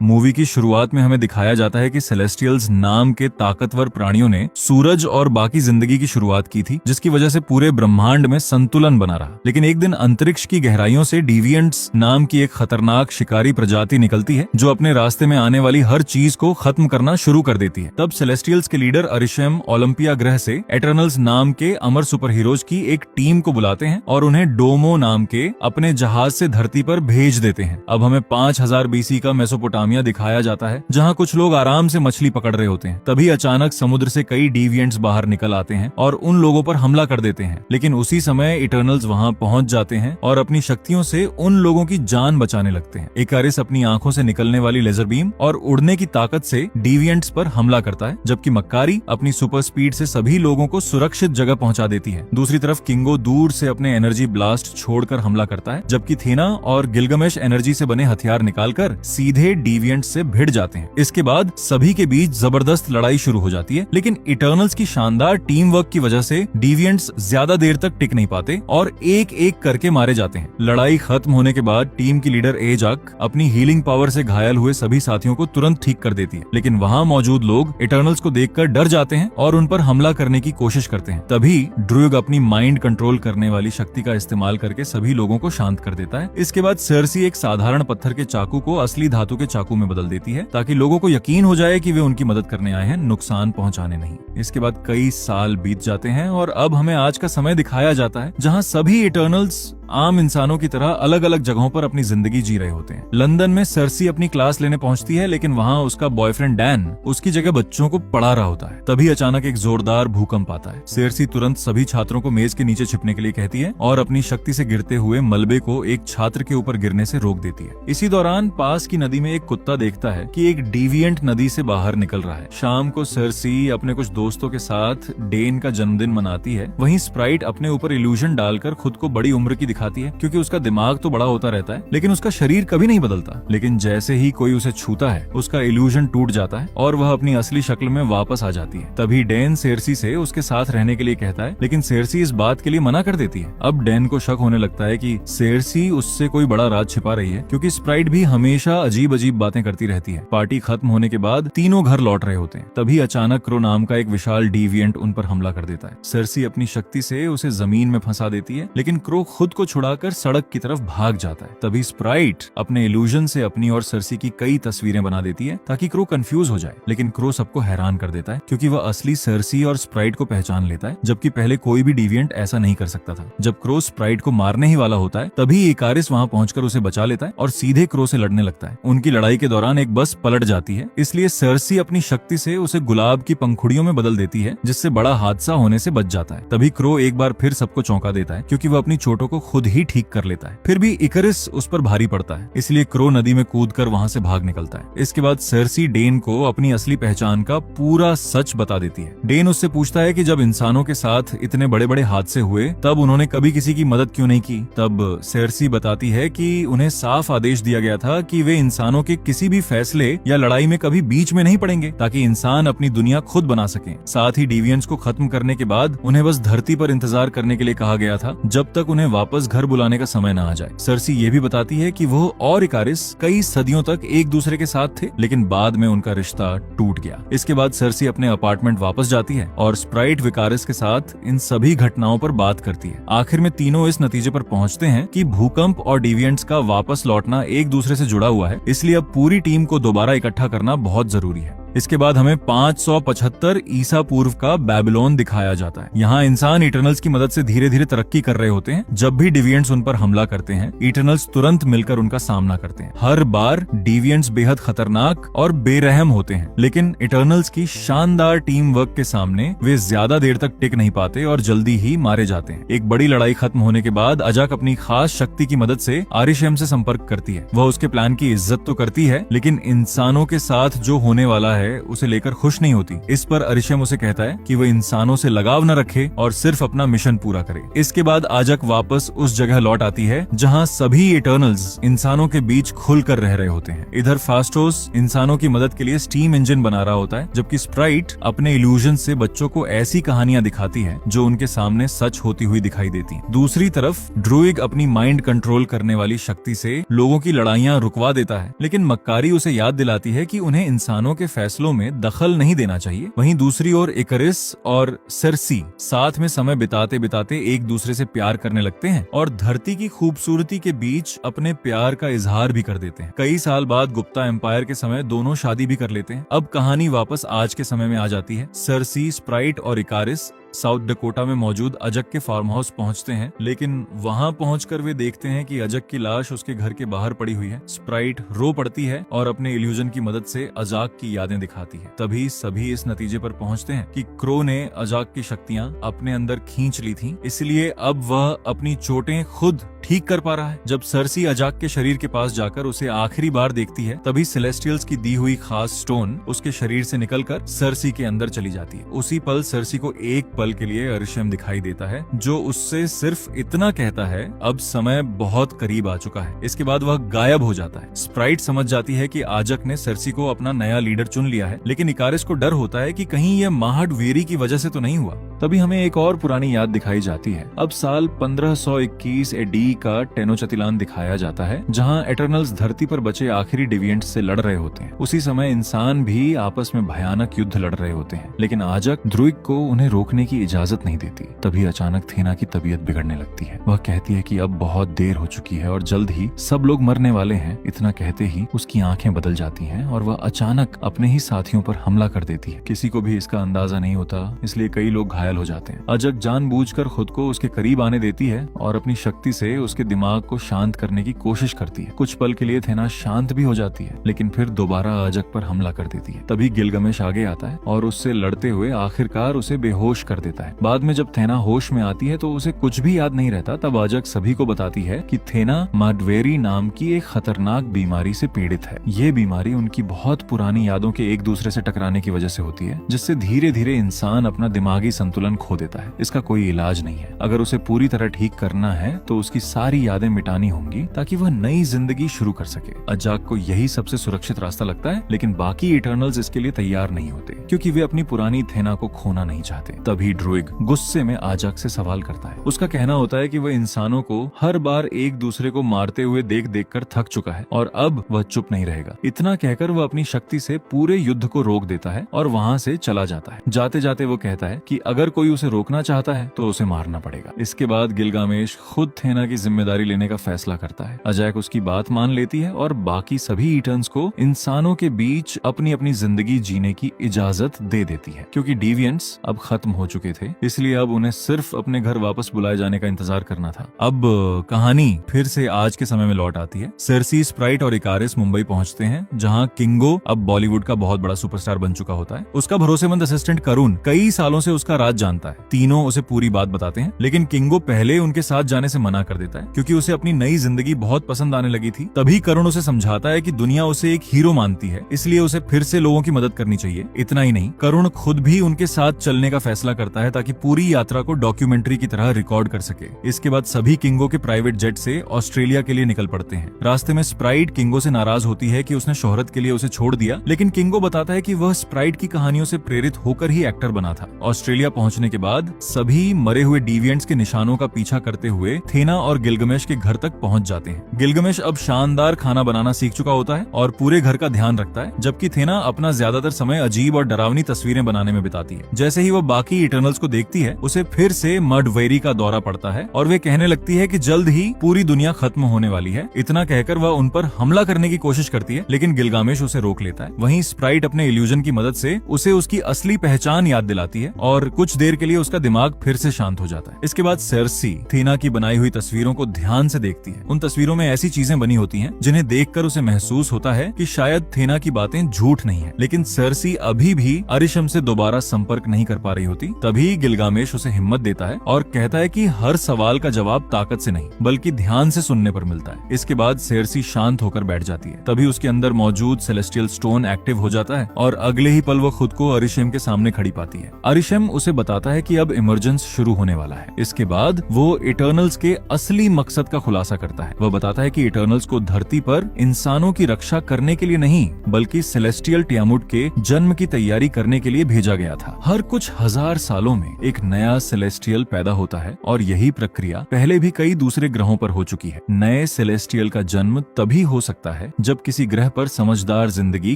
Movie की शुरुआत में हमें दिखाया जाता है कि सेलेस्टियल्स नाम के ताकतवर प्राणियों ने सूरज और बाकी जिंदगी की शुरुआत की थी, जिसकी वजह से पूरे ब्रह्मांड में संतुलन बना रहा। लेकिन एक दिन अंतरिक्ष की गहराइयों से डिविएंट्स नाम की एक खतरनाक शिकारी प्रजाति निकलती है, जो अपने रास्ते में आने वाली हर चीज को खत्म करना शुरू कर देती है। तब सेलेस्टियल्स के लीडर अरिशम ओलंपिया ग्रह से एटर्नल्स नाम के अमर सुपर हीरोज की एक टीम को बुलाते हैं और उन्हें डोमो नाम के अपने जहाज से धरती पर भेज देते हैं। अब हमें 5000 बीसी का मेसोपोटामिया दिखाया जाता है, जहां कुछ लोग आराम से मछली पकड़ रहे होते हैं। तभी अचानक समुद्र से कई डिविएंट्स बाहर निकल आते हैं और उन लोगों पर हमला कर देते हैं। लेकिन उसी समय इटर्नल्स वहां पहुंच जाते हैं और अपनी शक्तियों से उन लोगों की जान बचाने लगते हैं। इकारिस अपनी आंखों से निकलने वाली लेजर बीम और उड़ने की ताकत से डिविएंट्स पर हमला करता है, जबकि मक्कारी अपनी सुपर स्पीड से सभी लोगों को सुरक्षित जगह पहुंचा देती है। दूसरी तरफ किंगो दूर से अपने एनर्जी ब्लास्ट छोड़कर हमला करता है, जबकि थीना और गिलगमेश एनर्जी से बने हथियार निकालकर सीधे डिविएंट्स से भिड़ जाते हैं। इसके बाद सभी के बीच जबरदस्त लड़ाई शुरू हो जाती है, लेकिन इटर्नल्स की शानदार टीम वर्क की वजह से डिविएंट्स ज्यादा देर तक टिक नहीं पाते और एक एक करके मारे जाते हैं। लड़ाई खत्म होने के बाद टीम की लीडर एजाक अपनी हीलिंग पावर से घायल हुए सभी साथियों को तुरंत ठीक कर देती है, लेकिन वहां मौजूद लोग इटर्नल्स को देखकर डर जाते हैं और उन पर हमला करने की कोशिश करते हैं। तभी ड्रुइग अपनी माइंड कंट्रोल करने वाली शक्ति का इस्तेमाल करके सभी लोगों को शांत कर देता है। इसके बाद सर्सी एक साधारण पत्थर के चाकू को असली धातु के चाकू में बदल देती है, ताकि लोगों को यकीन हो जाए कि वे उनकी मदद करने आए हैं, नुकसान पहुंचाने नहीं। इसके बाद कई साल बीत जाते हैं और अब हमें आज का समय दिखाया जाता है, जहां सभी इटर्नल्स आम इंसानों की तरह अलग अलग जगहों पर अपनी जिंदगी जी रहे होते हैं। लंदन में सर्सी अपनी क्लास लेने पहुंचती है, लेकिन वहां उसका बॉयफ्रेंड डैन उसकी जगह बच्चों को पढ़ा रहा होता है। तभी अचानक एक जोरदार भूकंप आता है। सर्सी तुरंत सभी छात्रों को मेज के नीचे छिपने के लिए कहती है और अपनी शक्ति से गिरते हुए मलबे को एक छात्र के ऊपर गिरने से रोक देती है। इसी दौरान पास की नदी में एक कुत्ता देखता है कि एक डिविएंट नदी से बाहर निकल रहा है। शाम को सर्सी अपने कुछ दोस्तों के साथ डेन का जन्मदिन मनाती है। वहीं स्प्राइट अपने ऊपर इल्यूजन डालकर खुद को बड़ी उम्र की दिखाती है, क्योंकि उसका दिमाग तो बड़ा होता रहता है, लेकिन उसका शरीर कभी नहीं बदलता। लेकिन जैसे ही कोई उसे छूता है, उसका इल्यूजन टूट जाता है और वह अपनी असली शक्ल में वापस आ जाती है। तभी डेन सर्सी से उसके साथ रहने के लिए कहता है, लेकिन सर्सी इस बात के लिए मना कर देती है। अब डेन को शक होने लगता है कि सर्सी उससे कोई बड़ा राज छिपा रही है, क्योंकि स्प्राइट भी हमेशा अजीब अजीब बातें करती रहती है। पार्टी खत्म होने के बाद तीनों घर लौट रहे होते हैं। तभी अचानक क्रो नाम का एक विशाल डिविएंट उन पर हमला कर देता है। सर्सी अपनी शक्ति से उसे जमीन में फंसा देती है, लेकिन क्रो खुद को छुड़ाकर सड़क की तरफ भाग जाता है। तभी स्प्राइट अपने इल्यूजन से अपनी और सर्सी की कई तस्वीरें बना देती है, ताकि क्रो कंफ्यूज हो जाए। लेकिन क्रो सबको हैरान कर देता है, क्योंकि वह असली सर्सी और स्प्राइट को पहचान लेता है, जबकि पहले कोई भी डिविएंट ऐसा नहीं कर सकता था। जब क्रो स्प्राइट को मारने ही वाला होता है, तभी इकारिस वहां पहुंचकर उसे बचा लेता है और सीधे क्रो से लड़ने लगता है। उनकी लड़ाई के दौरान एक बस पलट जाती है, इसलिए सर्सी अपनी शक्ति से उसे गुलाब की पंखुड़ियों में बदल देती है, जिससे बड़ा हादसा होने से बच जाता है। तभी क्रो एक बार फिर सबको चौंका देता है, क्योंकि वह अपनी चोटों को खुद ही ठीक कर लेता है। फिर भी इकारिस उस पर भारी पड़ता है, इसलिए क्रो नदी में कूदकर वहां से भाग निकलता है। इसके बाद सर्सी डेन को अपनी असली पहचान का पूरा सच बता देती है। डेन उससे पूछता है कि जब इंसानों के साथ इतने बड़े बड़े हादसे हुए, तब उन्होंने कभी किसी की मदद क्यों नहीं की। तब सर्सी बताती है कि उन्हें साफ आदेश दिया गया था कि वे इंसानों के किसी भी फैसले या लड़ाई में कभी बीच में नहीं पड़ेंगे, ताकि इंसान अपनी दुनिया खुद बना सके। साथ ही डिविएंट्स को खत्म करने के बाद उन्हें बस धरती पर इंतजार करने के लिए कहा गया था, जब तक उन्हें वापस घर बुलाने का समय न आ जाए। सर्सी ये भी बताती है कि वो और इकारिस कई सदियों तक एक दूसरे के साथ थे, लेकिन बाद में उनका रिश्ता टूट गया। इसके बाद सर्सी अपने अपार्टमेंट वापस जाती है और स्प्राइट विकारिस के साथ इन सभी घटनाओं पर बात करती है। आखिर में तीनों इस नतीजे पर पहुंचते हैं कि भूकंप और डिविएंट्स का वापस लौटना एक दूसरे से जुड़ा हुआ है, इसलिए अब पूरी टीम को दोबारा इकट्ठा करना बहुत जरूरी है। इसके बाद हमें 575 ईसा पूर्व का बेबीलोन दिखाया जाता है। यहाँ इंसान इटर्नल्स की मदद से धीरे धीरे तरक्की कर रहे होते हैं। जब भी डिविएंट्स उन पर हमला करते हैं, इटर्नल्स तुरंत मिलकर उनका सामना करते हैं। हर बार डिविएंट्स बेहद खतरनाक और बेरहम होते हैं, लेकिन इटर्नल्स की शानदार टीम वर्क के सामने वे ज्यादा देर तक टिक नहीं पाते और जल्दी ही मारे जाते हैं। एक बड़ी लड़ाई खत्म होने के बाद अजाक अपनी खास शक्ति की मदद से आरिशेम से संपर्क करती है। वह उसके प्लान की इज्जत तो करती है, लेकिन इंसानों के साथ जो होने वाला है है उसे लेकर खुश नहीं होती। इस पर अरिशम उसे कहता है कि वह इंसानों से लगाव न रखे और सिर्फ अपना मिशन पूरा करे। इसके बाद आजक वापस उस जगह लौट आती है जहाँ सभी इटर्नल्स इंसानों के बीच खुलकर रह रहे होते हैं। इधर फास्टोस इंसानों की मदद के लिए स्टीम इंजन बना रहा होता है, जबकि स्प्राइट अपने इल्यूजन से बच्चों को ऐसी कहानियां दिखाती है जो उनके सामने सच होती हुई दिखाई देती हैं। दूसरी तरफ ड्रूइग अपनी माइंड कंट्रोल करने वाली शक्ति से लोगों की लड़ाइयां रुकवा देता है, लेकिन मक्कारी उसे याद दिलाती है कि उन्हें इंसानों के फैसलों में दखल नहीं देना चाहिए। वहीं दूसरी ओर इकरिस और सर्सी साथ में समय बिताते बिताते एक दूसरे से प्यार करने लगते हैं और धरती की खूबसूरती के बीच अपने प्यार का इजहार भी कर देते हैं। कई साल बाद गुप्ता एम्पायर के समय दोनों शादी भी कर लेते हैं। अब कहानी वापस आज के समय में आ जाती है। सर्सी, स्प्राइट और इकारिस साउथ डकोटा में मौजूद अजक के फार्म हाउस पहुंचते हैं, लेकिन वहां पहुंचकर वे देखते हैं कि अजक की लाश उसके घर के बाहर पड़ी हुई है। स्प्राइट रो पड़ती है और अपने इल्यूजन की मदद से अजाक की यादें दिखाती है। तभी सभी इस नतीजे पर पहुंचते हैं कि क्रो ने अजाक की शक्तियां अपने अंदर खींच ली थीं, इसलिए अब वह अपनी चोटें खुद ठीक कर पा रहा है। जब सर्सी अजाक के शरीर के पास जाकर उसे आखिरी बार देखती है, तभी सेलेस्टियल्स की दी हुई खास स्टोन उसके शरीर से निकलकर सर्सी के अंदर चली जाती है। उसी पल सर्सी को एक पल के लिए अरिशम दिखाई देता है, जो उससे सिर्फ इतना कहता है, अब समय बहुत करीब आ चुका है। इसके बाद वह गायब हो जाता है। स्प्राइट समझ जाती है कि आजक ने सर्सी को अपना नया लीडर चुन लिया है, लेकिन इकारिस को डर होता है कि कहीं यह महाड वेरी की वजह से तो नहीं हुआ। तभी हमें एक और पुरानी याद दिखाई जाती है। अब साल 1521 एडी का टेनोचतिलान दिखाया जाता है, जहां एटर्नल्स धरती पर बचे आखिरी डिविएंट्स से लड़ रहे होते हैं। उसी समय इंसान भी आपस में भयानक युद्ध लड़ रहे होते हैं, लेकिन आजक ध्रुइक को उन्हें रोकने की इजाजत नहीं देती। तभी अचानक थेना की तबीयत बिगड़ने लगती है। वह कहती है कि अब बहुत देर हो चुकी है और जल्द ही सब लोग मरने वाले हैं। इतना कहते ही उसकी आंखें बदल जाती हैं और वह अचानक अपने ही साथियों पर हमला कर देती है। किसी को भी इसका अंदाजा नहीं होता, इसलिए कई लोग घायल हो जाते हैं। अजक जानबूझकर खुद को उसके करीब आने देती है और अपनी शक्ति से उसके दिमाग को शांत करने की कोशिश करती है। कुछ पल के लिए थेना शांत भी हो जाती है, लेकिन फिर दोबारा अजक पर हमला कर देती है। तभी गिलगमेश आगे आता है और उससे लड़ते हुए आखिरकार उसे बेहोश कर देता है। बाद में जब थेना होश में आती है तो उसे कुछ भी याद नहीं रहता। तब अजक सभी को बताती है कि थेना माडवेरी नाम की एक खतरनाक बीमारी से पीड़ित है। ये बीमारी उनकी बहुत पुरानी यादों के एक दूसरे से टकराने की वजह से होती है, जिससे धीरे धीरे इंसान अपना दिमागी संतुलन खो देता है। इसका कोई इलाज नहीं है। अगर उसे पूरी तरह ठीक करना है तो उसकी सारी यादें मिटानी होंगी ताकि वह नई जिंदगी शुरू कर सके। अजाक को यही सबसे सुरक्षित रास्ता लगता है, लेकिन बाकी इटर्नल्स इसके लिए तैयार नहीं होते, क्योंकि वे अपनी पुरानी थेना को खोना नहीं चाहते। तभी ड्रुइग गुस्से में आजक से सवाल करता है। उसका कहना होता है कि वह इंसानों को हर बार एक दूसरे को मारते हुए देख देख कर थक चुका है और अब वह चुप नहीं रहेगा। इतना कहकर वह अपनी शक्ति से पूरे युद्ध को रोक देता है और वहाँ से चला जाता है। जाते जाते वो कहता है कि अगर कोई उसे रोकना चाहता है तो उसे मारना पड़ेगा। इसके बाद गिलगामेश खुद थेना की जिम्मेदारी लेने का फैसला करता है। अजैक उसकी बात मान लेती है और बाकी सभी ईटर्न्स को इंसानों के बीच अपनी अपनी जिंदगी जीने की इजाजत दे देती है। क्योंकि डिविएंट्स अब खत्म हो चुके थे, इसलिए अब उन्हें सिर्फ अपने घर वापस बुलाए जाने का इंतजार करना था। अब कहानी फिर से आज के समय में लौट आती है। सर्सी, स्प्राइट और इकारिस मुंबई पहुंचते हैं, जहां किंगो अब बॉलीवुड का बहुत बड़ा सुपरस्टार बन चुका होता है। उसका भरोसेमंद असिस्टेंट करुण कई सालों से उसका राज जानता है। तीनों उसे पूरी बात बताते हैं, लेकिन किंगो पहले उनके साथ जाने से मना कर देता है, क्योंकि उसे अपनी नई जिंदगी बहुत पसंद आने लगी थी। तभी करुण उसे समझाता है कि दुनिया उसे एक हीरो मानती है, इसलिए उसे फिर से लोगों की मदद करनी चाहिए। इतना ही नहीं, करुण खुद भी उनके साथ चलने का फैसला करता है ताकि पूरी यात्रा को डॉक्यूमेंट्री की तरह रिकॉर्ड कर सके। इसके बाद सभी किंगो के प्राइवेट जेट से ऑस्ट्रेलिया के लिए निकल पड़ते हैं। रास्ते में स्प्राइट किंगो से नाराज होती है कि उसने शोहरत के लिए उसे छोड़ दिया, लेकिन किंगो बताता है कि वह स्प्राइट की कहानियों से प्रेरित होकर ही एक्टर बना था। ऑस्ट्रेलिया पहुंचने के बाद सभी मरे हुए डिविएंट्स के निशानों का पीछा करते हुए थेना और गिलगमेश के घर तक पहुंच जाते हैं। गिलगमेश अब शानदार खाना बनाना सीख चुका होता है और पूरे घर का ध्यान रखता है, जबकि थेना अपना ज्यादातर समय अजीब और डरावनी तस्वीरें बनाने में बिताती है। जैसे ही वह बाकी इटर्नल्स को देखती है, उसे फिर से मडवेरी का दौरा पड़ता है और वे कहने लगती है कि जल्द ही पूरी दुनिया खत्म होने वाली है। इतना कहकर वह उन पर हमला करने की कोशिश करती है, लेकिन गिलगामेश उसे रोक लेता है। वहीं स्प्राइट अपने इल्यूजन की मदद से उसे उसकी असली पहचान याद दिलाती है और कुछ देर के लिए उसका दिमाग फिर से शांत हो जाता है। इसके बाद सर्सी थेना की बनाई हुई तस्वीरों को ध्यान से देखती है। उन तस्वीरों में ऐसी चीजें बनी होती हैं जिन्हें देखकर उसे महसूस होता है कि शायद थेना की बातें झूठ नहीं है, लेकिन सर्सी अभी भी अरिशम से दोबारा संपर्क नहीं कर पा रही होती, तभी गिलगामेश उसे हिम्मत देता है और कहता है कि हर सवाल का जवाब ताकत से नहीं बल्कि ध्यान से सुनने पर मिलता है। इसके बाद सेर्सी शांत होकर बैठ जाती है। तभी उसके अंदर मौजूद सेलेस्टियल स्टोन एक्टिव हो जाता है और अगले ही पल वो खुद को अरिशेम के सामने खड़ी पाती है। अरिशेम उसे बताता है कि अब इमरजेंस शुरू होने वाला है। इसके बाद वो इटर्नल्स के असली मकसद का खुलासा करता है। वह बताता है कि इटर्नल्स को धरती पर इंसानों की रक्षा करने के लिए नहीं बल्कि सेलेस्टियल टियामुट के जन्म की तैयारी करने के लिए भेजा गया था। हर कुछ हजार सालों में एक नया सेलेस्टियल पैदा होता है और यही प्रक्रिया पहले भी कई दूसरे ग्रहों पर हो चुकी है। नए सेलेस्टियल का जन्म तभी हो सकता है जब किसी ग्रह पर समझदार जिंदगी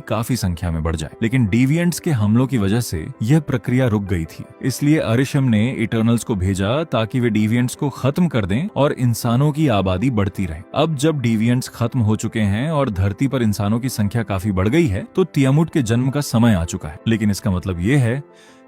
काफी संख्या में बढ़ जाए, लेकिन डिविएंट्स के हमलों की वजह से यह प्रक्रिया रुक गई थी। इसलिए अरिशम ने इटर्नल्स को भेजा ताकि वे डिविएंट्स को खत्म कर दें और इंसानों की आबादी बढ़ती रहे। अब जब डिविएंट्स खत्म हो चुके हैं और धरती पर इंसानों की संख्या काफी बढ़ गई है तो टियामुट के जन्म का समय आ चुका है। लेकिन इसका मतलब ये है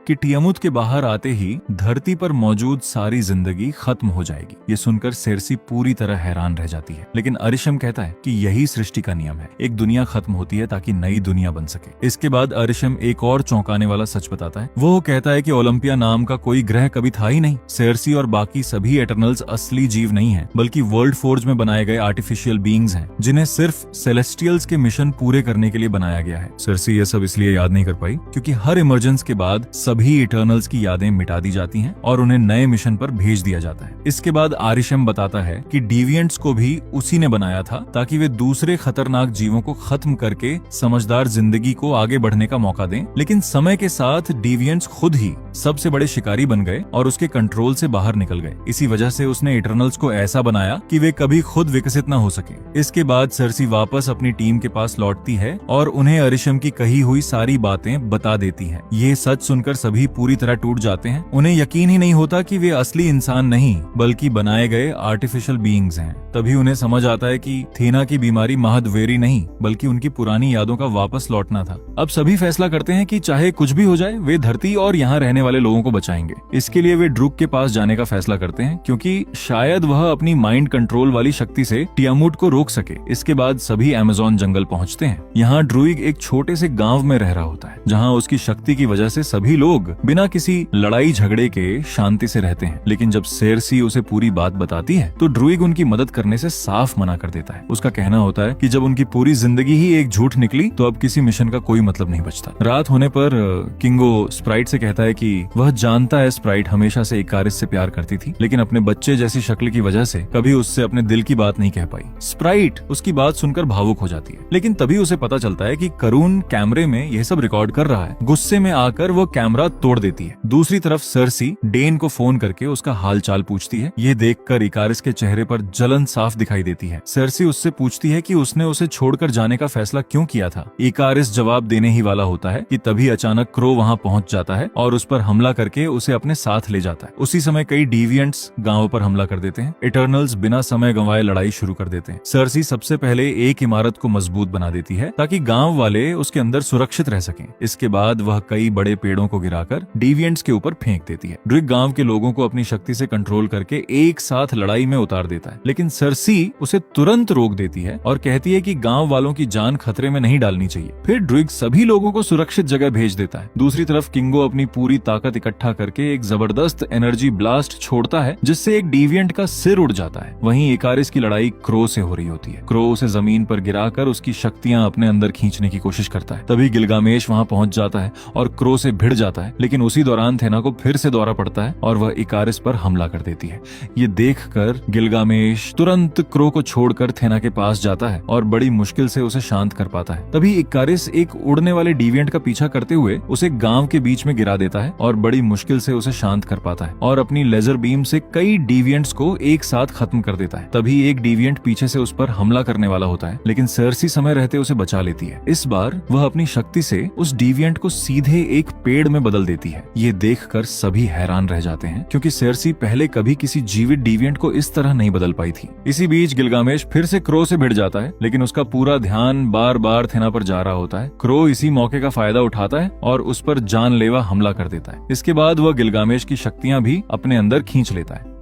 कि टियामुत के बाहर आते ही धरती पर मौजूद सारी जिंदगी खत्म हो जाएगी। ये सुनकर सेर्सी पूरी तरह हैरान रह जाती है, लेकिन अरिशम कहता है कि यही सृष्टि का नियम है, एक दुनिया खत्म होती है ताकि नई दुनिया बन सके। इसके बाद अरिशम एक और चौंकाने वाला सच बताता है। वो कहता है कि ओलंपिया नाम का कोई ग्रह कभी था ही नहीं। सेर्सी और बाकी सभी एटर्नल्स असली जीव नहीं है बल्कि वर्ल्ड फोर्ज में बनाए गए आर्टिफिशियल बीइंग्स हैं जिन्हें सिर्फ सेलेस्टियल्स के मिशन पूरे करने के लिए बनाया गया है। सेर्सी ये सब इसलिए याद नहीं कर पाई क्योंकि हर इमरजेंस के बाद सभी इटर्नल्स की यादें मिटा दी जाती हैं और उन्हें नए मिशन पर भेज दिया जाता है। इसके बाद आरिशम बताता है कि डिविएंट्स को भी उसी ने बनाया था ताकि वे दूसरे खतरनाक जीवों को खत्म करके समझदार जिंदगी को आगे बढ़ने का मौका दें। लेकिन समय के साथ डिविएंट्स खुद ही सबसे बड़े शिकारी बन गए और उसके कंट्रोल से बाहर निकल गए। इसी वजह से उसने इटर्नल्स को ऐसा बनाया कि वे कभी खुद विकसित न हो सके। इसके बाद सेर्सी वापस अपनी टीम के पास लौटती है और उन्हें अरिशम की कही हुई सारी बातें बता देती है। ये सच सुनकर सभी पूरी तरह टूट जाते हैं। उन्हें यकीन ही नहीं होता कि वे असली इंसान नहीं बल्कि बनाए गए आर्टिफिशियल बीइंग्स हैं। तभी उन्हें समझ आता है कि थेना की बीमारी महज वेरी नहीं बल्कि उनकी पुरानी यादों का वापस लौटना था। अब सभी फैसला करते हैं कि चाहे कुछ भी हो जाए वे धरती और यहाँ रहने वाले लोगों को बचाएंगे। इसके लिए वे ड्रूग के पास जाने का फैसला करते हैं क्योंकि शायद वह अपनी माइंड कंट्रोल वाली शक्ति से टियामुट को रोक सके। इसके बाद सभी अमेज़न जंगल पहुंचते हैं। यहाँ ड्रूइग एक छोटे से गांव में रह रहा होता है जहाँ उसकी शक्ति की वजह से सभी लोग बिना किसी लड़ाई झगड़े के शांति से रहते हैं। लेकिन जब सेर्सी उसे पूरी बात बताती है तो ड्रूइग उनकी मदद करने से साफ मना कर देता है। उसका कहना होता है कि जब उनकी पूरी जिंदगी ही एक झूठ निकली तो अब किसी मिशन का कोई मतलब नहीं बचता। रात होने पर किंगो स्प्राइट से कहता है कि वह जानता है स्प्राइट हमेशा से इकारिस से प्यार करती थी लेकिन अपने बच्चे जैसी शक्ल की वजह से कभी उससे अपने दिल की बात नहीं कह पाई। स्प्राइट उसकी बात सुनकर भावुक हो जाती है, लेकिन तभी उसे पता चलता है कि करून कैमरे में यह सब रिकॉर्ड कर रहा है। गुस्से में आकर वो कैमरा तोड़ देती है। दूसरी तरफ सेर्सी डेन को फोन करके उसका हाल चाल पूछती है। ये देखकर इकारिस के चेहरे पर जलन साफ दिखाई देती है। सेर्सी उससे पूछती है कि उसने उसे छोड़कर जाने का फैसला क्यों किया था। इकारिस जवाब देने ही वाला होता है कि तभी अचानक क्रो वहां पहुंच जाता है और उस पर हमला करके उसे अपने साथ ले जाता है। उसी समय कई डिविएंट्स गांव पर हमला कर देते हैं। इटर्नल्स बिना समय गंवाए लड़ाई शुरू कर देते हैं। सेर्सी सबसे पहले एक इमारत को मजबूत बना देती है ताकि गांव वाले उसके अंदर सुरक्षित रह सकें। इसके बाद वह कई बड़े पेड़ों को गिराकर डिविएंट्स के ऊपर फेंक देती है। ड्रिक गांव के लोगों को अपनी शक्ति से कंट्रोल करके एक साथ लड़ाई में उतार देता है, लेकिन सेर्सी उसे तुरंत रोक देती है और कहती है कि गांव वालों की जान खतरे में नहीं डालनी चाहिए। फिर ड्रिक सभी लोगों को सुरक्षित जगह भेज देता है। दूसरी तरफ किंगो अपनी पूरी ताकत इकट्ठा करके एक जबरदस्त एनर्जी ब्लास्ट छोड़ता है जिससे एक डिविएंट का सिर उड़ जाता है। वहीं इकारिस की लड़ाई क्रो से हो रही होती है। क्रो उसे जमीन पर गिराकर उसकी शक्तियां अपने अंदर खींचने की कोशिश करता है। तभी गिलगामेश वहां पहुंच जाता है और क्रो से भिड़ जाता है, लेकिन उसी दौरान थेना को फिर से दौरा पड़ता है और वह इकारिस पर हमला कर देती है। ये देखकर गिलगामेश तुरंत क्रो को छोड़कर थेना के पास जाता है और बड़ी मुश्किल से उसे शांत कर पाता है। तभी इकारिस एक उड़ने वाले डिविएंट का पीछा करते हुए उसे गांव के बीच में गिरा देता है और बड़ी मुश्किल से उसे शांत कर पाता है और अपनी लेजर बीम से कई डिविएंट्स को एक साथ खत्म कर देता है। तभी एक डिविएंट पीछे से उस पर हमला करने वाला होता है, लेकिन सेर्सी समय रहते उसे बचा लेती है। इस बार वह अपनी शक्ति से उस डिविएंट को सीधे एक पेड़ में बदल देती है। ये देखकर सभी हैरान रह जाते हैं क्योंकि सेर्सी पहले कभी किसी जीवित डिविएंट को इस तरह नहीं बदल पाई थी। इसी बीच गिलगामेश फिर से क्रो से भिड़ जाता है, लेकिन उसका पूरा ध्यान बार बार थेना पर जा रहा होता है। क्रो इसी मौके का फायदा उठाता है और उस पर जानलेवा हमला कर देता है। इसके बाद वह गिलगामेश की शक्तियां भी अपने अंदर खींच लेता है।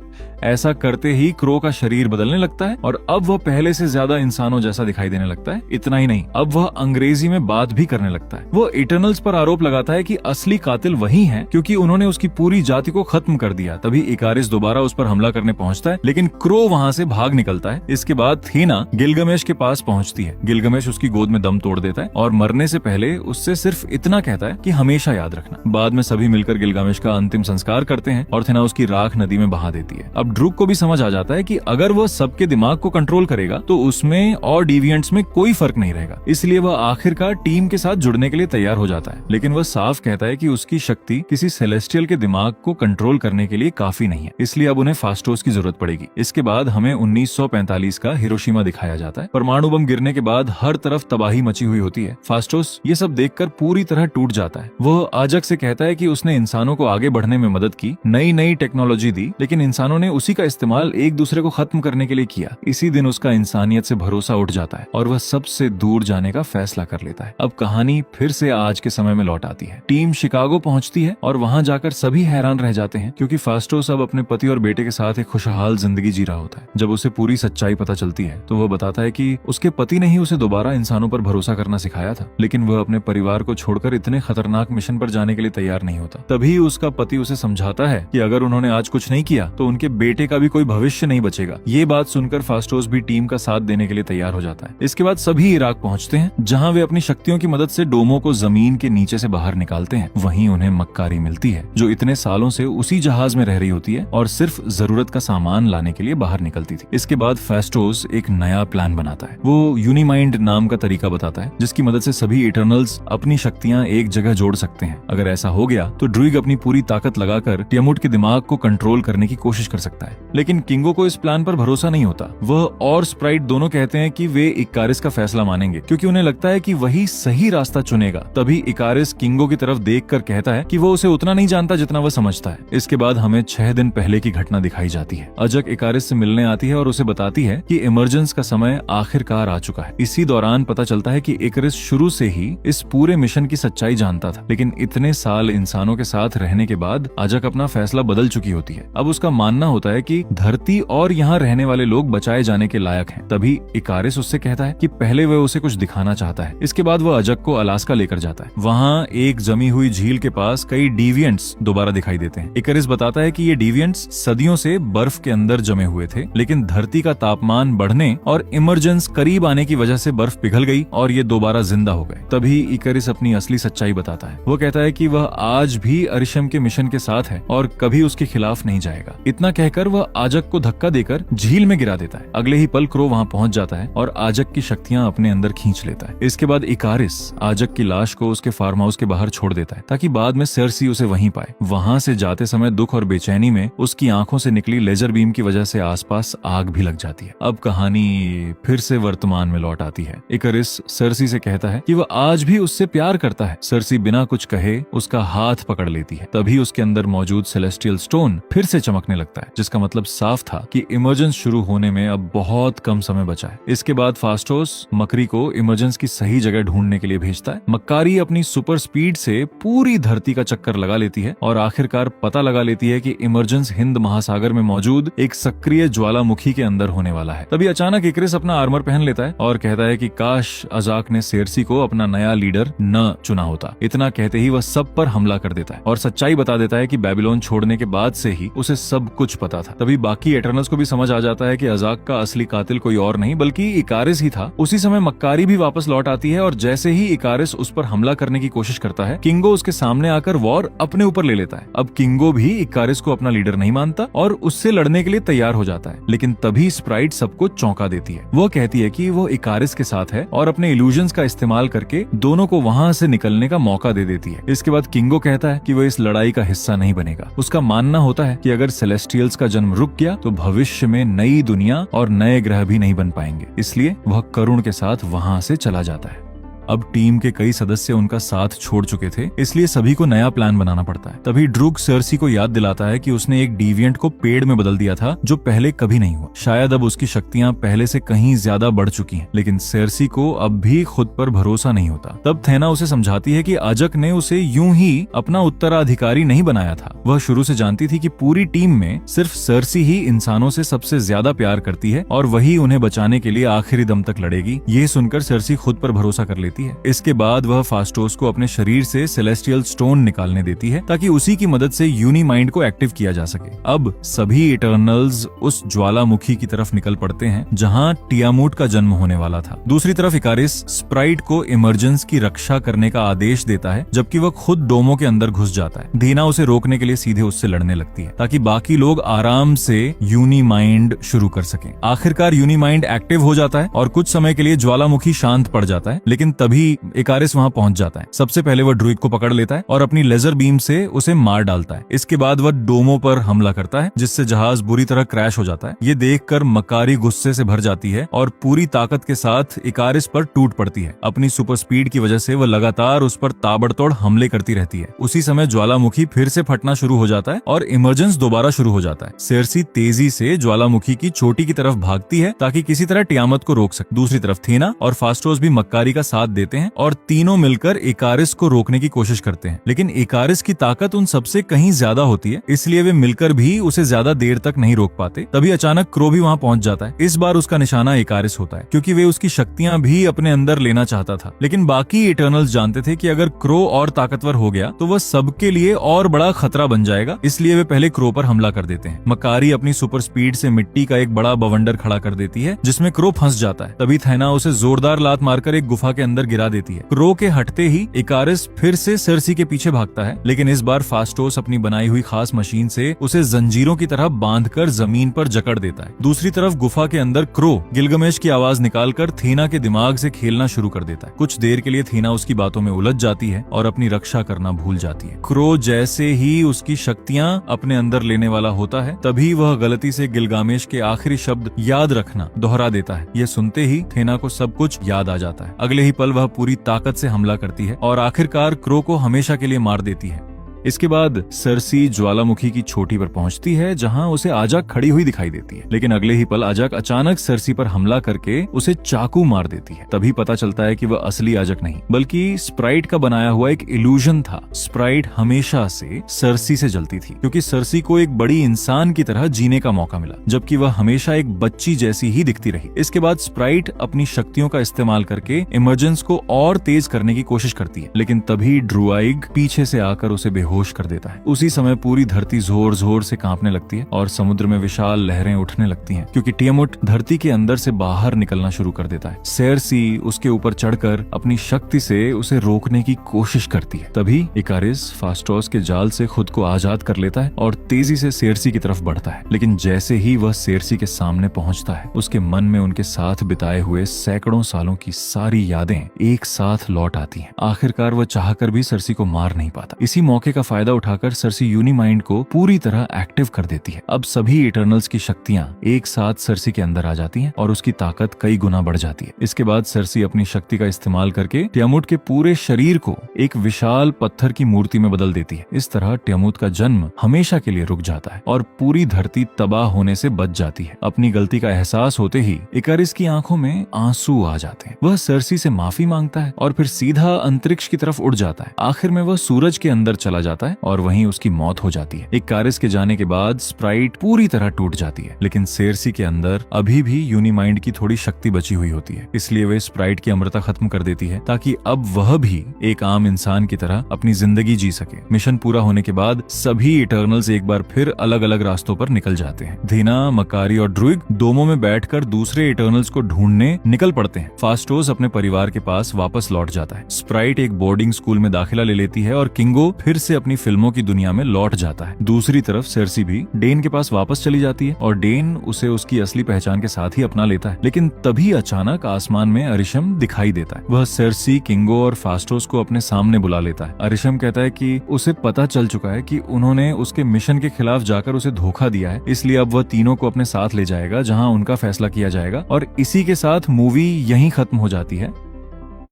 ऐसा करते ही क्रो का शरीर बदलने लगता है और अब वह पहले से ज्यादा इंसानों जैसा दिखाई देने लगता है। इतना ही नहीं, अब वह अंग्रेजी में बात भी करने लगता है। वो इटर्नल्स पर आरोप लगाता है कि असली कातिल वही है, क्योंकि उन्होंने उसकी पूरी जाति को खत्म कर दिया। तभी इकारिस दोबारा उस पर हमला करने पहुंचता है, लेकिन क्रो वहां से भाग निकलता है। इसके बाद थीना गिलगमेश के पास पहुंचती है। गिलगमेश उसकी गोद में दम तोड़ देता है और मरने से पहले उससे सिर्फ इतना कहता है कि हमेशा याद रखना। बाद में सभी मिलकर गिलगामेश का अंतिम संस्कार करते हैं और थीना उसकी राख नदी में बहा देती है। अब ड्रूक को भी समझ आ जाता है कि अगर वह सबके दिमाग को कंट्रोल करेगा तो उसमें और डिविएंट्स में कोई फर्क नहीं रहेगा। इसलिए वह आखिरकार टीम के साथ जुड़ने के लिए तैयार हो जाता है, लेकिन वह साफ कहता है कि उसकी शक्ति किसी सेलेस्टियल के दिमाग को कंट्रोल करने के लिए काफी नहीं है, इसलिए अब उन्हें फास्टोस की जरूरत पड़ेगी। इसके बाद हमें 1945 का हिरोशिमा दिखाया जाता है। परमाणु बम गिरने के बाद हर तरफ तबाही मची हुई होती है। फास्टोस ये सब देखकर पूरी तरह टूट जाता है। वह आजक से कहता है कि उसने इंसानों को आगे बढ़ने में मदद की, नई नई टेक्नोलॉजी दी, लेकिन इंसानों ने उसी का इस्तेमाल एक दूसरे को खत्म करने के लिए किया। इसी दिन उसका इंसानियत से भरोसा उठ जाता है और वह सबसे दूर जाने का फैसला कर लेता है। अब कहानी फिर से आज के समय में लौट आती है। टीम शिकागो पहुंचती है और वहां जाकर सभी हैरान रह जाते हैं, क्योंकि फास्टोस अब अपने पति और बेटे के साथ एक खुशहाल जिंदगी जी रहा होता है। जब उसे पूरी सच्चाई पता चलती है तो वह बताता है कि उसके पति ने ही उसे दोबारा इंसानों पर भरोसा करना सिखाया था, लेकिन वह अपने परिवार को छोड़कर इतने खतरनाक मिशन पर जाने के लिए तैयार नहीं होता। तभी उसका पति उसे समझाता है कि अगर उन्होंने आज कुछ नहीं किया तो उनके बेटे का भी कोई भविष्य नहीं बचेगा। ये बात सुनकर फास्टोस भी टीम का साथ देने के लिए तैयार हो जाता है। इसके बाद सभी इराक पहुंचते हैं, जहां वे अपनी शक्तियों की मदद से डोमो को जमीन के नीचे से बाहर निकालते हैं। वहीं उन्हें मक्कारी मिलती है, जो इतने सालों से उसी जहाज में रह रही होती है और सिर्फ जरूरत का सामान लाने के लिए बाहर निकलती थी। इसके बाद फास्टोस एक नया प्लान बनाता है। वो यूनिमाइंड नाम का तरीका बताता है, जिसकी मदद से सभी इटर्नल्स अपनी शक्तियां एक जगह जोड़ सकते हैं। अगर ऐसा हो गया तो ड्रूइग अपनी पूरी ताकत लगाकर टियामुट के दिमाग को कंट्रोल करने की कोशिश कर सकता है। लेकिन किंगो को इस प्लान पर भरोसा नहीं होता। वह और स्प्राइट दोनों कहते हैं कि वे इकारिस का फैसला मानेंगे, क्योंकि उन्हें लगता है कि वही सही रास्ता चुनेगा। तभी इकारिस किंगो की तरफ देखकर कहता है कि वो उसे उतना नहीं जानता जितना वह समझता है। इसके बाद हमें 6 दिन पहले की घटना दिखाई जाती है। अजक इकारिस से मिलने आती है और उसे बताती है कि इमरजेंस का समय आखिरकार आ चुका है। इसी दौरान पता चलता है कि इकारिस शुरू से ही इस पूरे मिशन की सच्चाई जानता था, लेकिन इतने साल इंसानों के साथ रहने के बाद अजक अपना फैसला बदल चुकी होती है। अब उसका मानना होता है कि धरती और यहाँ रहने वाले लोग बचाए जाने के लायक हैं। तभी इकारिस उससे कहता है कि पहले वह उसे कुछ दिखाना चाहता है। इसके बाद वह अजक को अलास्का लेकर जाता है। वहाँ एक जमी हुई झील के पास कई डिविएंट्स दोबारा दिखाई देते हैं। इकारिस बताता है कि ये डिविएंट्स सदियों से बर्फ के अंदर जमे हुए थे, लेकिन धरती का तापमान बढ़ने और इमरजेंस करीब आने की वजह से बर्फ पिघल गई और ये दोबारा जिंदा हो गए। तभी इकारिस अपनी असली सच्चाई बताता है। वो कहता है कि वह आज भी अरिशम के मिशन के साथ है और कभी उसके खिलाफ नहीं जाएगा। इतना कहकर वह आजक को धक्का देकर झील में गिरा देता है। अगले ही पल क्रो वहां पहुंच जाता है और आजक की शक्तियां अपने अंदर खींच लेता है। इसके बाद इकारिस आजक की लाश को उसके फार्म हाउस के बाहर छोड़ देता है, ताकि बाद में सर्सी उसे वहीं पाए। वहां से जाते समय दुख और बेचैनी में उसकी आंखों से निकली लेजर बीम की वजह से आसपास आग भी लग जाती है। अब कहानी फिर से वर्तमान में लौट आती है। इकारिस सर्सी से कहता है कि वह आज भी उससे प्यार करता है। सर्सी बिना कुछ कहे उसका हाथ पकड़ लेती है। तभी उसके अंदर मौजूद सेलेस्टियल स्टोन फिर से चमकने लगता है, जिसका मतलब साफ था कि इमरजेंस शुरू होने में अब बहुत कम समय बचा है। इसके बाद फास्टोस मकरी को इमरजेंस की सही जगह ढूंढने के लिए भेजता है। मक्कारी अपनी सुपर स्पीड से पूरी धरती का चक्कर लगा लेती है और आखिरकार पता लगा लेती है कि इमरजेंस हिंद महासागर में मौजूद एक सक्रिय ज्वालामुखी के अंदर होने वाला है। तभी अचानक इकारिस अपना आर्मर पहन लेता है और कहता है कि काश अजाक ने सेर्सी को अपना नया लीडर न चुना होता। इतना कहते ही वह सब पर हमला कर देता है और सच्चाई बता देता है कि बेबीलोन छोड़ने के बाद से ही उसे सब कुछ पता था। तभी बाकी एटर्नल्स को भी समझ आ जाता है कि अजाक का असली कातिल कोई और नहीं बल्कि इकारिस ही था। उसी समय मक्कारी भी वापस लौट आती है और जैसे ही इकारिस उस पर हमला करने की कोशिश करता है, किंगो उसके सामने आकर वॉर अपने ऊपर ले लेता है। अब किंगो भी इकारिस को अपना लीडर नहीं मानता और उससे लड़ने के लिए तैयार हो जाता है, लेकिन तभी स्प्राइट सबको चौंका देती है। वो कहती है कि वो इकारिस के साथ है और अपने इल्यूजन्स का इस्तेमाल करके दोनों को वहां से निकलने का मौका दे देती है। इसके बाद किंगो कहता है कि वो इस लड़ाई का हिस्सा नहीं बनेगा। उसका मानना होता है कि अगर सेलेस्टियल्स का जन्म रुक गया तो भविष्य में नई दुनिया और नए ग्रह भी नहीं बन पाएंगे। इसलिए वह करुण के साथ वहां से चला जाता है। अब टीम के कई सदस्य उनका साथ छोड़ चुके थे, इसलिए सभी को नया प्लान बनाना पड़ता है। तभी ड्रूग सर्सी को याद दिलाता है कि उसने एक डिविएंट को पेड़ में बदल दिया था जो पहले कभी नहीं हुआ। शायद अब उसकी शक्तियां पहले से कहीं ज्यादा बढ़ चुकी हैं, लेकिन सर्सी को अब भी खुद पर भरोसा नहीं होता। तब थेना उसे समझाती है कि अजक ने उसे यूं ही अपना उत्तराधिकारी नहीं बनाया था। वह शुरू से जानती थी कि पूरी टीम में सिर्फ सर्सी ही इंसानों से सबसे ज्यादा प्यार करती है और वही उन्हें बचाने के लिए आखिरी दम तक लड़ेगी। ये सुनकर सर्सी खुद पर भरोसा कर लेती है। इसके बाद वह फास्टोस को अपने शरीर से सेलेस्टियल स्टोन निकालने देती है ताकि उसी की मदद से यूनी माइंड को एक्टिव किया जा सके। अब सभी इटर्नल्स उस ज्वालामुखी की तरफ निकल पड़ते हैं जहां टियामुट का जन्म होने वाला था। दूसरी तरफ इकारिस स्प्राइट को इमरजेंस की रक्षा करने का आदेश देता है, जबकि वह खुद डोमो के अंदर घुस जाता है। धीना उसे रोकने के लिए सीधे उससे लड़ने लगती है ताकि बाकी लोग आराम से यूनी माइंड शुरू कर सकें। आखिरकार यूनी माइंड एक्टिव हो जाता है और कुछ समय के लिए ज्वालामुखी शांत पड़ जाता है, लेकिन तभी इकारिस वहां पहुंच जाता है। सबसे पहले वह ड्रुइग को पकड़ लेता है और अपनी लेजर बीम से उसे मार डालता है। इसके बाद वह डोमो पर हमला करता है, जिससे जहाज बुरी तरह क्रैश हो जाता है। ये देखकर मकारी गुस्से से भर जाती है और पूरी ताकत के साथ इकारिस पर टूट पड़ती है। अपनी सुपर स्पीड की वजह से वह लगातार उस पर ताबड़तोड़ हमले करती रहती है। उसी समय ज्वालामुखी फिर से फटना शुरू हो जाता है और इमरजेंस दोबारा शुरू हो जाता है। सर्सी तेजी से ज्वालामुखी की चोटी की तरफ भागती है ताकि किसी तरह टियामत को रोक सके। दूसरी तरफ थेना और फास्टोस भी मक्कारी का साथ देते हैं और तीनों मिलकर इकारिस को रोकने की कोशिश करते हैं, लेकिन इकारिस की ताकत उन सबसे कहीं ज्यादा होती है, इसलिए वे मिलकर भी उसे ज्यादा देर तक नहीं रोक पाते। तभी अचानक क्रो भी वहां पहुंच जाता है। इस बार उसका निशाना इकारिस होता है, क्योंकि वे उसकी शक्तियां भी अपने अंदर लेना चाहता था। लेकिन बाकी इटर्नल्स जानते थे कि अगर क्रो और ताकतवर हो गया तो वह सबके लिए और बड़ा खतरा बन जाएगा, इसलिए वे पहले क्रो पर हमला कर देते हैं। मकारी अपनी सुपर स्पीड से मिट्टी का एक बड़ा बवंडर खड़ा कर देती है, जिसमें क्रो फंस जाता है। तभी थेना उसे जोरदार लात मारकर एक गुफा के अंदर गिरा देती है। क्रो के हटते ही इकारिस फिर से सर्सी के पीछे भागता है, लेकिन इस बार फास्टोस अपनी बनाई हुई खास मशीन से उसे जंजीरों की तरह बांधकर जमीन पर जकड़ देता है। दूसरी तरफ गुफा के अंदर क्रो गिलगमेश की आवाज निकालकर थेना के दिमाग से खेलना शुरू कर देता है। कुछ देर के लिए थेना उसकी बातों में उलझ जाती है और अपनी रक्षा करना भूल जाती है। क्रो जैसे ही उसकी शक्तियां अपने अंदर लेने वाला होता है, तभी वह गलती से गिलगामेश के आखिरी शब्द याद रखना दोहरा देता है। यह सुनते ही थेना को सब कुछ याद आ जाता है। अगले ही पल वह पूरी ताकत से हमला करती है और आखिरकार क्रो को हमेशा के लिए मार देती है। इसके बाद सर्सी ज्वालामुखी की चोटी पर पहुंचती है, जहां उसे आजाक खड़ी हुई दिखाई देती है, लेकिन अगले ही पल आजाक अचानक सर्सी पर हमला करके उसे चाकू मार देती है। तभी पता चलता है कि वह असली आजाक नहीं बल्कि स्प्राइट का बनाया हुआ एक इल्यूजन था। स्प्राइट हमेशा से सर्सी से जलती थी, क्योंकि सर्सी को एक बड़ी इंसान की तरह जीने का मौका मिला, जबकि वह हमेशा एक बच्ची जैसी ही दिखती रही। इसके बाद स्प्राइट अपनी शक्तियों का इस्तेमाल करके इमरजेंस को और तेज करने की कोशिश करती है, लेकिन तभी ड्रुआइग पीछे से आकर उसे बेहोश कर देता है। उसी समय पूरी धरती जोर जोर से कांपने लगती है और समुद्र में विशाल लहरें उठने लगती हैं, क्योंकि टियामुट धरती के अंदर से बाहर निकलना शुरू कर देता है। सर्सी उसके ऊपर चढ़कर अपनी शक्ति से उसे रोकने की कोशिश करती है। तभी इकारिस फास्टोस के जाल से खुद को आजाद कर लेता है और तेजी से सर्सी की तरफ बढ़ता है। लेकिन जैसे ही वह सर्सी के सामने पहुंचता है, उसके मन में उनके साथ बिताए हुए सैकड़ों सालों की सारी यादें एक साथ लौट आती हैं। आखिरकार वह चाहकर भी सर्सी को मार नहीं पाता। इसी मौके का फायदा उठाकर सर्सी यूनी माइंड को पूरी तरह एक्टिव कर देती है। अब सभी इटर्नल्स की शक्तियां एक साथ सर्सी के अंदर आ जाती हैं और उसकी ताकत कई गुना बढ़ जाती है। इसके बाद सर्सी अपनी शक्ति का इस्तेमाल करके टियामुट के पूरे शरीर को एक विशाल पत्थर की मूर्ति में बदल देती है। इस तरह टियामुट का जन्म हमेशा के लिए रुक जाता है और पूरी धरती तबाह होने से बच जाती है। अपनी गलती का एहसास होते ही इकारिस की आंखों में आंसू आ जाते हैं। वह सर्सी से माफी मांगता है और फिर सीधा अंतरिक्ष की तरफ उड़ जाता है। आखिर में वह सूरज के अंदर चला जाता है और वहीं उसकी मौत हो जाती है। इकारिस के जाने के बाद स्प्राइट पूरी तरह टूट जाती है, लेकिन सर्सी के अंदर अभी भी यूनी माइंड की थोड़ी शक्ति बची हुई होती है, इसलिए वे स्प्राइट की अमरता खत्म कर देती है ताकि अब वह भी एक आम इंसान की तरह अपनी जिंदगी जी सके। मिशन पूरा होने के बाद सभी इटर्नल्स एक बार फिर अलग अलग रास्तों पर निकल जाते हैं। धीना, मकारी और ड्रुइग डोमो में बैठकर दूसरे इटर्नल्स को ढूंढने निकल पड़ते हैं। फास्टोस अपने परिवार के पास वापस लौट जाता है। स्प्राइट एक बोर्डिंग स्कूल में दाखिला ले लेती है और किंगो फिर से अपनी फिल्मों की दुनिया में लौट जाता है। दूसरी तरफ सर्सी भी डेन के पास वापस चली जाती है और डेन उसे उसकी असली पहचान के साथ ही अपना लेता है। लेकिन तभी अचानक आसमान में अरिशम दिखाई देता है। वह सर्सी, किंगो और फास्टोस को अपने सामने बुला लेता है। अरिशम कहता है कि उसे पता चल चुका है कि उन्होंने उसके मिशन के खिलाफ जाकर उसे धोखा दिया है, इसलिए अब वह तीनों को अपने साथ ले जाएगा, जहां उनका फैसला किया जाएगा। और इसी के साथ मूवी यहीं खत्म हो जाती है।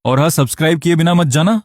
और हाँ, सब्सक्राइब किए बिना मत जाना।